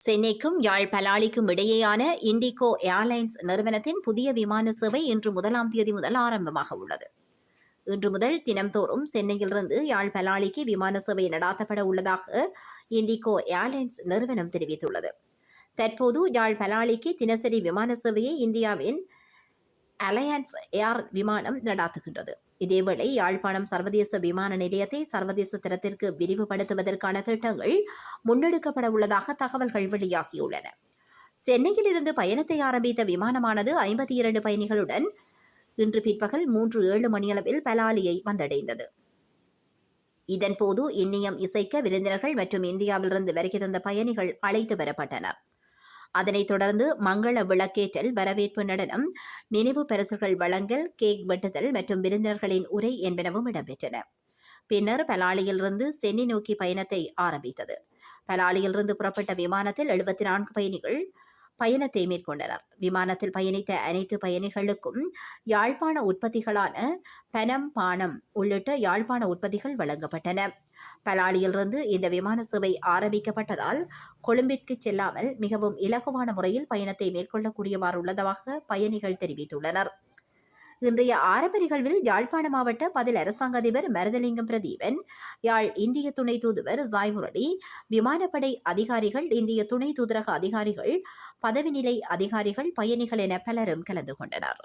சென்னைக்கும் யாழ் பலாலிக்கும் இடையேயான indigo airlines நிறுவனத்தின் புதிய விமான சேவை இன்று 1ஆம் தேதி முதல் ஆரம்பமாக உள்ளது. இன்று முதல் தினம்தோறும் சென்னையிலிருந்து யாழ் பலாலிக்கு விமான சேவை நடாத்தப்பட உள்ளதாக இண்டிகோ ஏர்லைன்ஸ் நிறுவனம் தெரிவித்துள்ளது. தற்போது யாழ் பலாலிக்கு தினசரி விமான சேவையை இந்தியாவின் அலையன்ஸ் ஏர் விமானம் நடாத்துகின்றது. இதேவேளை யாழ்ப்பாணம் சர்வதேச விமான நிலையத்தை சர்வதேச தரத்திற்கு விரிவுபடுத்துவதற்கான திட்டங்கள் முன்னெடுக்கப்பட உள்ளதாக தகவல்கள் வெளியாகியுள்ளன. சென்னையிலிருந்து பயணத்தை ஆரம்பித்த விமானமானது 52 பயணிகளுடன் இன்று பிற்பகல் 3:07 மணியளவில் பலாலியை வந்தடைந்தது. இதன்போது இன்னியம் இசைக்க விருந்தினர்கள் மற்றும் இந்தியாவிலிருந்து வருகை தந்த பயணிகள் அழைத்து வரப்பட்டனர். அதனைத் தொடர்ந்து மங்கள விளக்கேற்றல், வரவேற்பு நடனம், நினைவு பரிசுகள் வழங்கல், கேக் வெட்டுதல் மற்றும் விருந்தினர்களின் உரை என்பனவும் இடம்பெற்றன. பின்னர் பலாலியிலிருந்து சென்னை நோக்கி பயணத்தை ஆரம்பித்தது. பலாலியிலிருந்து புறப்பட்ட விமானத்தில் 74 பயணிகள் பயணத்தை மேற்கொண்டனர். விமானத்தில் பயணித்த அனைத்து பயணிகளுக்கும் யாழ்ப்பாண உற்பத்திகளான பனம், பானம் உள்ளிட்ட யாழ்ப்பாண உற்பத்திகள் வழங்கப்பட்டன. பலாலியிலிருந்து இந்த விமான சேவை ஆரம்பிக்கப்பட்டதால் கொழும்பிற்கு செல்லாமல் மிகவும் இலகுவான முறையில் பயணத்தை மேற்கொள்ளக்கூடியவாறு உள்ளதாக பயணிகள் தெரிவித்துள்ளனர். இன்றைய ஆரம்ப நிகழ்வில் யாழ்ப்பாண மாவட்ட பதில் அரசாங்க அதிபர் மருதலிங்கம் பிரதீபன், யாழ் இந்திய துணை தூதுவர் ஜாய்முரளி, விமானப்படை அதிகாரிகள், இந்திய துணை தூதரக அதிகாரிகள், பதவி நிலை அதிகாரிகள், பயணிகள் என பலரும் கலந்து கொண்டனர்.